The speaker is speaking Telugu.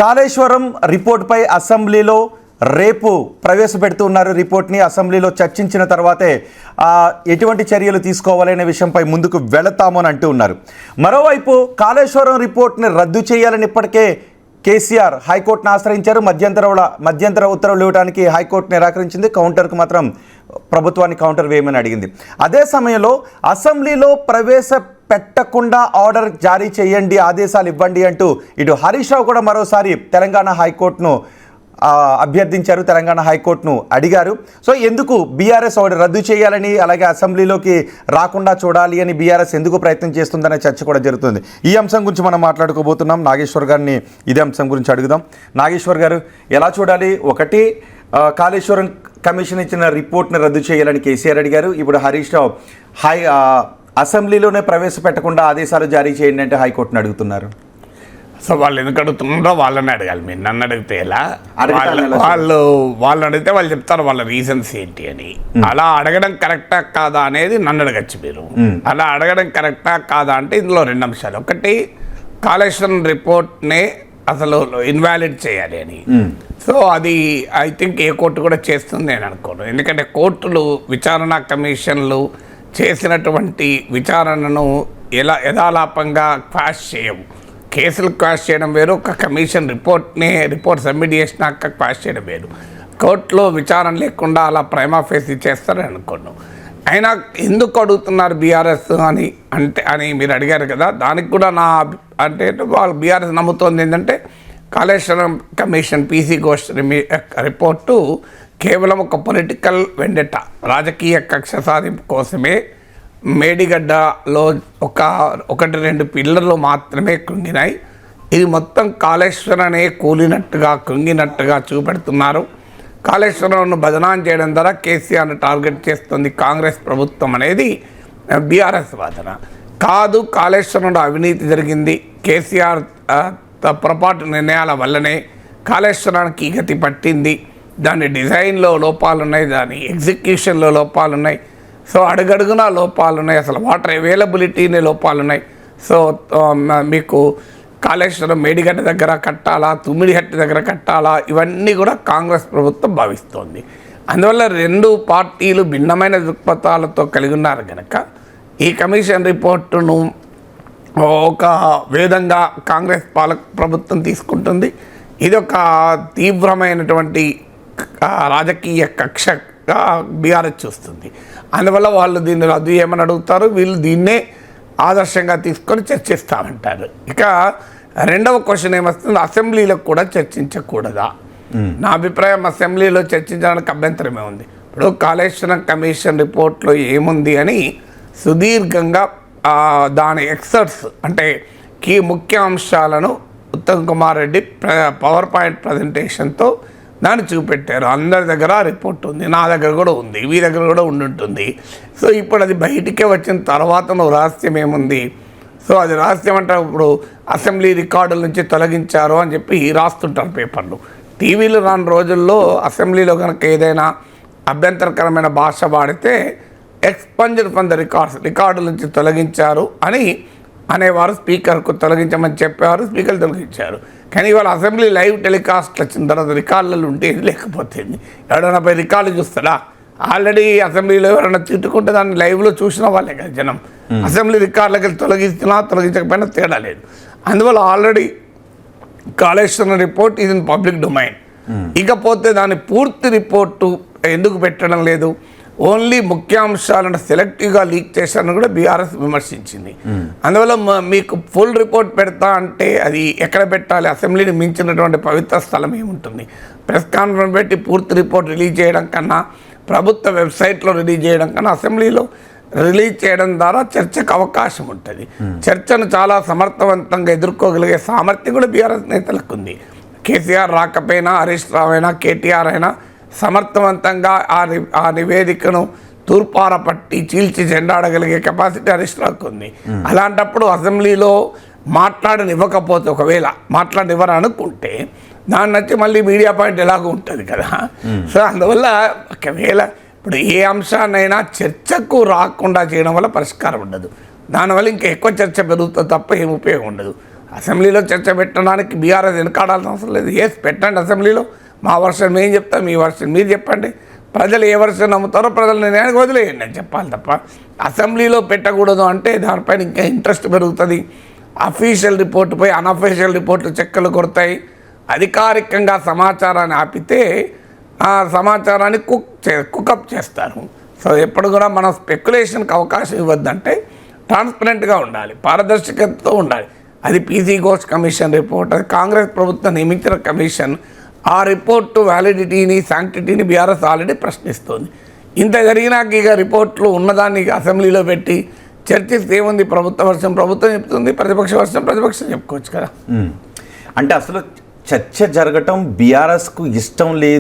కాళేశ్వరం రిపోర్ట్పై అసెంబ్లీలో రేపు ప్రవేశపెడుతున్నారు. రిపోర్ట్ని అసెంబ్లీలో చర్చించిన తర్వాతే ఎటువంటి చర్యలు తీసుకోవాలనే విషయంపై ముందుకు వెళతామని అంటూ ఉన్నారు. మరోవైపు కాళేశ్వరం రిపోర్ట్ని రద్దు చేయాలని ఇప్పటికే కేసీఆర్ హైకోర్టును ఆశ్రయించారు. మధ్యంతర ఉత్తర్వులు ఇవ్వడానికి హైకోర్టు నిరాకరించింది. కౌంటర్కు మాత్రం ప్రభుత్వాన్ని కౌంటర్ వేయమని అడిగింది. అదే సమయంలో అసెంబ్లీలో పెట్టకుండా ఆర్డర్ జారీ చేయండి, ఆదేశాలు ఇవ్వండి అంటూ ఇటు హరీష్ రావు కూడా మరోసారి తెలంగాణ హైకోర్టును అభ్యర్థించారు, తెలంగాణ హైకోర్టును అడిగారు. సో ఎందుకు బీఆర్ఎస్ రద్దు చేయాలని, అలాగే అసెంబ్లీలోకి రాకుండా చూడాలి అని బీఆర్ఎస్ ఎందుకు ప్రయత్నం చేస్తుందనే చర్చ కూడా జరుగుతుంది. ఈ అంశం గురించి మనం మాట్లాడుకోబోతున్నాం. నాగేశ్వర్ గారిని ఇదే అంశం గురించి అడుగుదాం. నాగేశ్వర్ గారు, ఎలా చూడాలి? ఒకటి, కాళేశ్వరం కమిషన్ ఇచ్చిన రిపోర్ట్ని రద్దు చేయాలని కేసీఆర్ అడిగారు. ఇప్పుడు హరీష్ రావు అసెంబ్లీలోనే ప్రవేశపెట్టకుండా ఆదేశాలు జారీ చేయండి అంటే హైకోర్టును అడుగుతున్నారు. సో వాళ్ళు ఎందుకు అడుగుతున్నారో వాళ్ళని అడగాలి. మీరు నన్ను అడిగితే ఎలా? వాళ్ళు అడిగితే వాళ్ళు చెప్తారు వాళ్ళ రీజన్స్ ఏంటి అని. అలా అడగడం కరెక్టా కాదా అనేది నన్ను అడగచ్చు మీరు. అలా అడగడం కరెక్టా కాదా అంటే ఇందులో రెండు అంశాలు. ఒకటి, కాళేశ్వరం రిపోర్ట్నే అసలు ఇన్వాలిడ్ చేయాలి అని. సో అది ఐ థింక్ ఏ కోర్టు కూడా చేస్తుంది నేను అనుకోను. ఎందుకంటే కోర్టులు విచారణ కమిషన్లు చేసినటువంటి విచారణను యథాలాపంగా క్వాష్ చేయవు. కేసులు క్వాష్ చేయడం వేరు, ఒక కమిషన్ రిపోర్ట్ సబ్మిట్ చేసినాక క్వాష్ చేయడం వేరు. కోర్టులో విచారణ లేకుండా అలా ప్రైమా ఫేస్ చేస్తారని అనుకోను. అయినా ఎందుకు అడుగుతున్నారు బీఆర్ఎస్ అని మీరు అడిగారు కదా, దానికి కూడా అంటే వాళ్ళు బీఆర్ఎస్ నమ్ముతోంది ఏంటంటే Kaleshwaram commission PC Ghosh report కేవలం ఒక పొలిటికల్ వెండెట, రాజకీయ కక్ష సాధింపు కోసమే మేడిగడ్డలో ఒకటి రెండు పిల్లర్లు మాత్రమే కృంగినాయి. ఇది మొత్తం కాళేశ్వరనే కృంగినట్టుగా చూపెడుతున్నారు. కాళేశ్వరంను బదనాం చేయడం ద్వారా కేసీఆర్ను టార్గెట్ చేస్తుంది కాంగ్రెస్ ప్రభుత్వం అనేది బీఆర్ఎస్ వాదన. కాదు, కాళేశ్వరంలో అవినీతి జరిగింది, కేసీఆర్ పొరపాటు నిర్ణయాల వల్లనే కాళేశ్వరానికి గతి పట్టింది, దాని డిజైన్లో లోపాలున్నాయి, దాని ఎగ్జిక్యూషన్లో లోపాలున్నాయి, సో అడుగడుగునా లోపాలున్నాయి, అసలు వాటర్ అవైలబిలిటీనే లోపాలున్నాయి. సో మీకు కాళేశ్వరం మేడిగడ్డ దగ్గర కట్టాలా, తుమ్మిడిహట్టి దగ్గర కట్టాలా, ఇవన్నీ కూడా కాంగ్రెస్ ప్రభుత్వం భావిస్తోంది. అందువల్ల రెండు పార్టీలు భిన్నమైన దృక్పథాలతో కలిగి ఉన్నారు కనుక ఈ కమిషన్ రిపోర్టును ఒక విధంగా కాంగ్రెస్ ప్రభుత్వం తీసుకుంటుంది. ఇది ఒక తీవ్రమైనటువంటి రాజకీయ కక్షగా బీఆర్ఎస్ చూస్తుంది. అందువల్ల వాళ్ళు దీన్ని రద్దు చేయమని అడుగుతారు, వీళ్ళు దీన్నే ఆదర్శంగా తీసుకొని చర్చిస్తామంటారు. ఇక రెండవ క్వశ్చన్ ఏమొస్తుంది, అసెంబ్లీలో కూడా చర్చించకూడదా? నా అభిప్రాయం అసెంబ్లీలో చర్చించడానికి అభ్యంతరమే ఉంది. ఇప్పుడు కాళేశ్వరం కమిషన్ రిపోర్ట్లో ఏముంది అని సుదీర్ఘంగా దాని ఎక్సర్ట్స్ అంటే ముఖ్య అంశాలను ఉత్తమ్ కుమార్ రెడ్డి పవర్ పాయింట్ ప్రజెంటేషన్తో దాన్ని చూపెట్టారు. అందరి దగ్గర రిపోర్ట్ ఉంది, నా దగ్గర కూడా ఉంది, మీ దగ్గర కూడా ఉండుంటుంది. సో ఇప్పుడు అది బయటికే వచ్చిన తర్వాత నువ్వు రహస్యం ఏముంది? సో అది రహస్యం అంటే ఇప్పుడు అసెంబ్లీ రికార్డుల నుంచి తొలగించారు అని చెప్పి రాస్తుంటారు పేపర్లు. టీవీలు రాని రోజుల్లో అసెంబ్లీలో కనుక ఏదైనా అభ్యంతరకరమైన భాష వాడితే ఎక్స్పంజ్డ్ ఫ్రమ్ ద రికార్డుల నుంచి తొలగించారు అనేవారు. స్పీకర్కు తొలగించమని చెప్పేవారు, స్పీకర్ తొలగించారు. కానీ ఇవాళ అసెంబ్లీ లైవ్ టెలికాస్ట్ వచ్చిన తర్వాత రికార్డులలో ఉంటే లేకపోతుంది. ఎవరైనా పోయి రికార్డు చూస్తాడా? ఆల్రెడీ అసెంబ్లీలో ఎవరైనా తిట్టుకుంటే దాన్ని లైవ్లో చూసిన వాళ్ళే కదా జనం. అసెంబ్లీ రికార్డులకి తొలగించకపోయినా తేడా లేదు. అందువల్ల ఆల్రెడీ కాళేశ్వరం రిపోర్ట్ ఇది పబ్లిక్ డొమైన్. ఇకపోతే దాని పూర్తి రిపోర్టు ఎందుకు పెట్టడం లేదు? ఓన్లీ ముఖ్యాంశాలను సెలెక్టివ్గా లీక్ చేశారని కూడా బీఆర్ఎస్ విమర్శించింది. అందువల్ల మీకు ఫుల్ రిపోర్ట్ పెడతా అంటే అది ఎక్కడ పెట్టాలి? అసెంబ్లీని మించినటువంటి పవిత్ర స్థలం ఏముంటుంది? ప్రెస్ కాన్ఫరెన్స్ పెట్టి పూర్తి రిపోర్ట్ రిలీజ్ చేయడం కన్నా, ప్రభుత్వ వెబ్సైట్లో రిలీజ్ చేయడం కన్నా అసెంబ్లీలో రిలీజ్ చేయడం ద్వారా చర్చకు అవకాశం ఉంటుంది. చర్చను చాలా సమర్థవంతంగా ఎదుర్కోగలిగే సామర్థ్యం కూడా బీఆర్ఎస్ నేతలకు ఉంది. కేసీఆర్ రాకపోయినా, హరీష్ రావు అయినా, కేటీఆర్ అయినా సమర్థవంతంగా ఆ నివేదికను తూర్పార పట్టి చీల్చి చెండాడగలిగే కెపాసిటీ హరీష్ రావుకు ఉంది. అలాంటప్పుడు అసెంబ్లీలో మాట్లాడనివ్వకపోతే, ఒకవేళ మాట్లాడనివ్వరు అనుకుంటే దాన్ని నచ్చి మళ్ళీ మీడియా పాయింట్ ఎలాగో ఉంటుంది కదా. సో అందువల్ల ఒకవేళ ఇప్పుడు ఏ అంశాన్నైనా చర్చకు రాకుండా చేయడం వల్ల పరిష్కారం ఉండదు. దానివల్ల ఇంకా ఎక్కువ చర్చ పెరుగుతుంది తప్ప ఏం ఉపయోగం ఉండదు. అసెంబ్లీలో చర్చ పెట్టడానికి బీఆర్ఎస్ వెనకాడాల్సిన అవసరం లేదు. ఎస్, పెట్టండి అసెంబ్లీలో. మా వర్షన్ మేము చెప్తాం, మీ వర్షన్ మీరు చెప్పండి. ప్రజలు ఏ వర్షన్ నమ్ముతారో ప్రజల నిర్ణయానికి వదిలేయండి అని చెప్పాలి తప్ప అసెంబ్లీలో పెట్టకూడదు అంటే దానిపైన ఇంకా ఇంట్రెస్ట్ పెరుగుతుంది. అఫీషియల్ రిపోర్టుపై అన్అఫీషియల్ రిపోర్ట్లు చెక్కలు కొడతాయి. అధికారికంగా సమాచారాన్ని ఆపితే ఆ సమాచారాన్ని కుకప్ చేస్తారు. సో ఎప్పుడు కూడా మనం స్పెక్యులేషన్కి అవకాశం ఇవ్వద్దంటే ట్రాన్స్పరెంట్గా ఉండాలి, పారదర్శకతతో ఉండాలి. అది పీసీ ఘోష్ కమిషన్ రిపోర్ట్, అది కాంగ్రెస్ ప్రభుత్వం నియమించిన కమిషన్. ఆ రిపోర్టు వ్యాలిడిటీని శాంక్టిటీని బీఆర్ఎస్ ఆల్రెడీ ప్రశ్నిస్తుంది. ఇంత జరిగినాక ఇక రిపోర్ట్లు ఉన్నదాన్ని అసెంబ్లీలో పెట్టి చర్చిస్తే ఏముంది? ప్రభుత్వ వర్షం ప్రభుత్వం చెప్తుంది, ప్రతిపక్ష వర్షం ప్రతిపక్షం చెప్పుకోవచ్చు కదా. అంటే అసలు చర్చ జరగటం బీఆర్ఎస్కు ఇష్టం లేదు